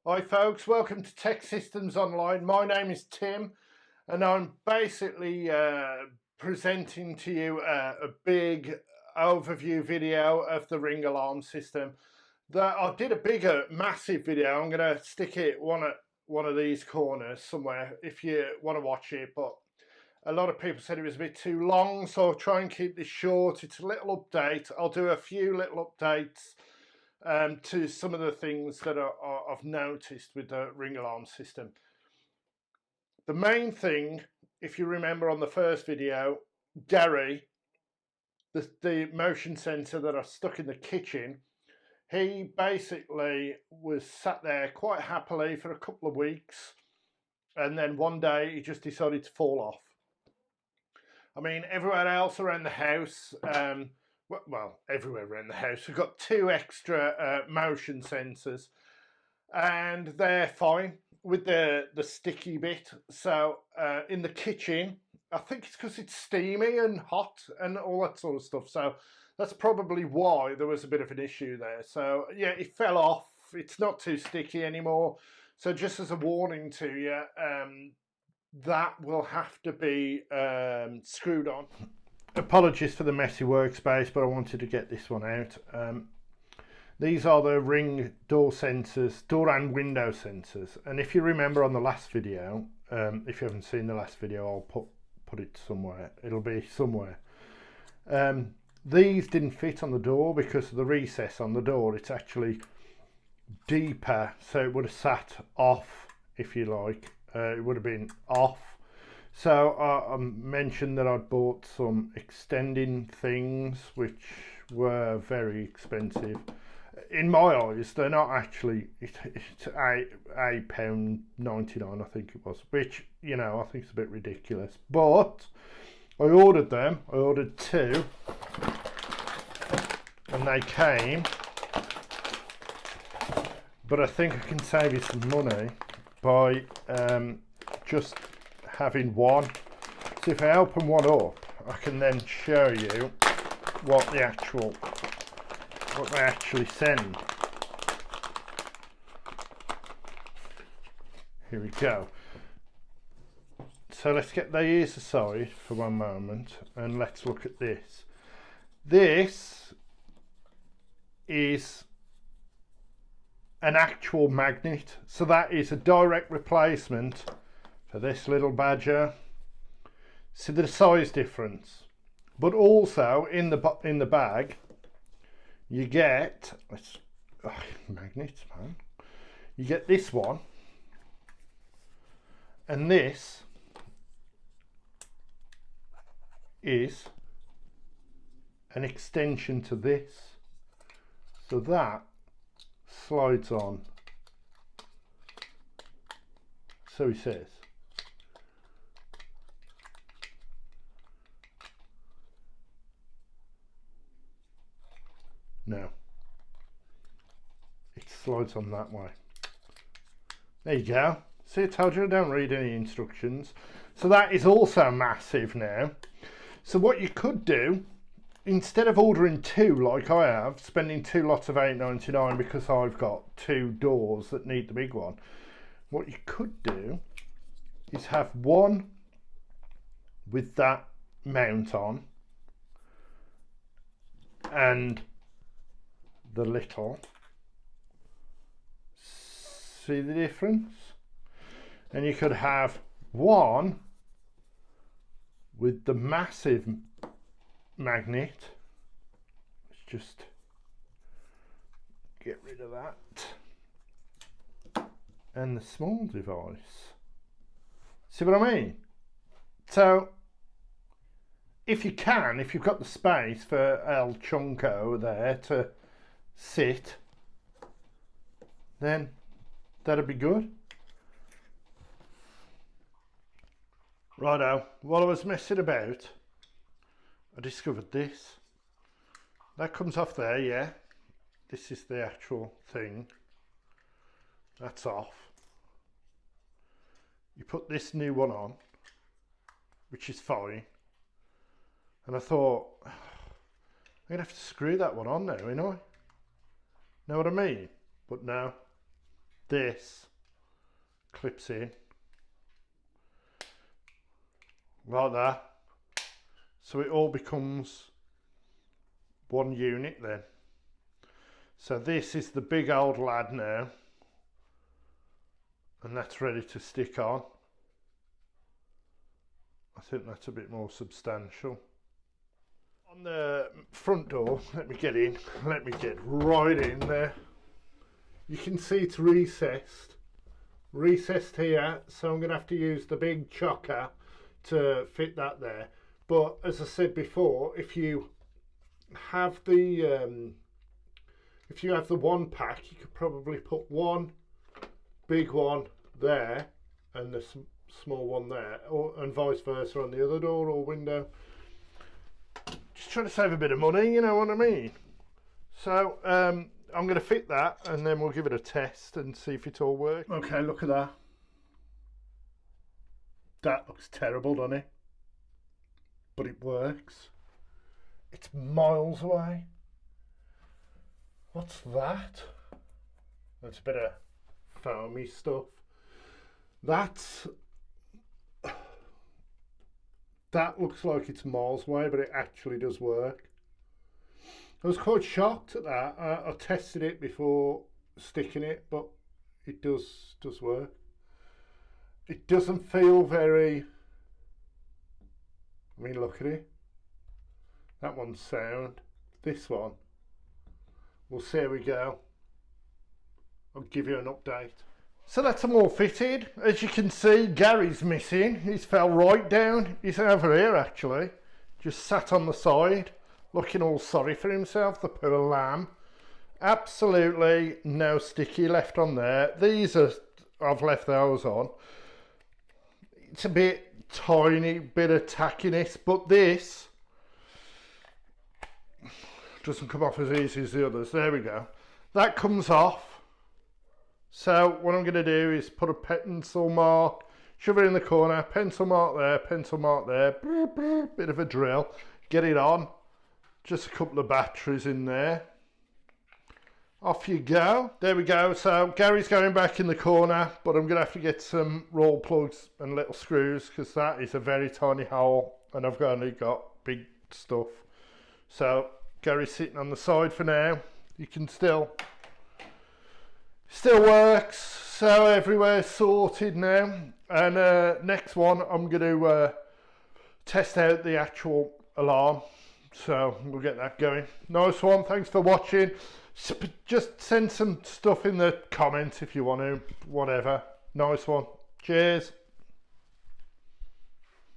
Hi folks, welcome to Tech Systems Online. My name is Tim and I'm basically presenting to you a big overview video of the Ring alarm system. I did a massive video. I'm going to stick it one of these corners somewhere if you want to watch it, but a lot of people said it was a bit too long, so I'll try and keep this short. It's a little update. I'll do a few little updates to some of the things that I've noticed with the Ring alarm system. The main thing, if you remember on the first video, Gary, the motion sensor that I stuck in the kitchen, he basically was sat there quite happily for a couple of weeks, and then one day he just decided to fall off. I mean, everywhere else around the house, well, everywhere around the house, we've got two extra motion sensors, and they're fine with the sticky bit. So in the kitchen, I think it's because it's steamy and hot and all that sort of stuff. So that's probably why there was a bit of an issue there. So yeah, it fell off. It's not too sticky anymore. So just as a warning to you, that will have to be screwed on. Apologies for the messy workspace, but I wanted to get this one out. These are the Ring door sensors, door and window sensors. And if you remember on the last video, if you haven't seen the last video, I'll put it somewhere. It'll be somewhere. These didn't fit on the door because of the recess on the door. It's actually deeper, so it would have sat off, if you like. It would have been off. So I mentioned that I'd bought some extending things which were very expensive. In my eyes, they're not actually. It's £8.99, I think it was, which, you know, I think it's a bit ridiculous. But I ordered them. I ordered two, and they came. But I think I can save you some money by just having one. So if I open one up, I can then show you what they actually send. Here we go. So let's get these aside for one moment and let's look at this. This is an actual magnet, so that is a direct replacement for this little badger. See the size difference, but also in the bag you get magnets, man. You get this one, and this is an extension to this, so that slides on. So he says. No, it slides on that way. There you go. See, I told you I don't read any instructions. So that is also massive now. So what you could do, instead of ordering two like I have, spending two lots of £8.99 because I've got two doors that need the big one, what you could do is have one with that mount on and the little. See the difference? And you could have one with the massive magnet. Let's just get rid of that, and the small device. See what I mean? So if you can, if you've got the space for El Chunko there to sit, then that'd be good. Righto, while I was messing about, I discovered this. That comes off there, yeah. This is the actual thing. That's off. You put this new one on, which is fine. And I thought, I'm going to have to screw that one on now, you know? Know what I mean? But no, this clips in like that, so it all becomes one unit then. So this is the big old lad now, and that's ready to stick on. I think that's a bit more substantial. On the front door, let me get in, let me get right in there. You can see it's recessed here, so I'm going to have to use the big chocker to fit that there. But as I said before, if you have the one pack, you could probably put one big one there and the small one there, and vice versa on the other door or window. Just trying to save a bit of money, you know what I mean? So I'm going to fit that and then we'll give it a test and see if it all works. Okay, look at that. That looks terrible, doesn't it? But it works. It's miles away. What's that? That's a bit of foamy stuff. That looks like it's miles away, but it actually does work. I was quite shocked at that. I tested it before sticking it, but it does work. It doesn't feel very... I mean, look at it. That one's sound. This one, we'll see how we go. I'll give you an update. So that's them all fitted. As you can see, Gary's missing. He's fell right down. He's over here actually. Just sat on the side, looking all sorry for himself, the poor lamb. Absolutely no sticky left on there. These are, I've left those on. It's a bit tiny bit of tackiness, but this doesn't come off as easy as the others. There we go. That comes off. So what I'm going to do is put a pencil mark, shove it in the corner, pencil mark there, bit of a drill, get it on. Just a couple of batteries in there. Off you go. There we go. So Gary's going back in the corner, but I'm going to have to get some roll plugs and little screws because that is a very tiny hole and I've only got big stuff. So Gary's sitting on the side for now. You can still works. So everywhere's sorted now. And next one, I'm going to test out the actual alarm. So we'll get that going. Nice one. Thanks for watching. Just send some stuff in the comments if you want to, whatever. Nice one. Cheers.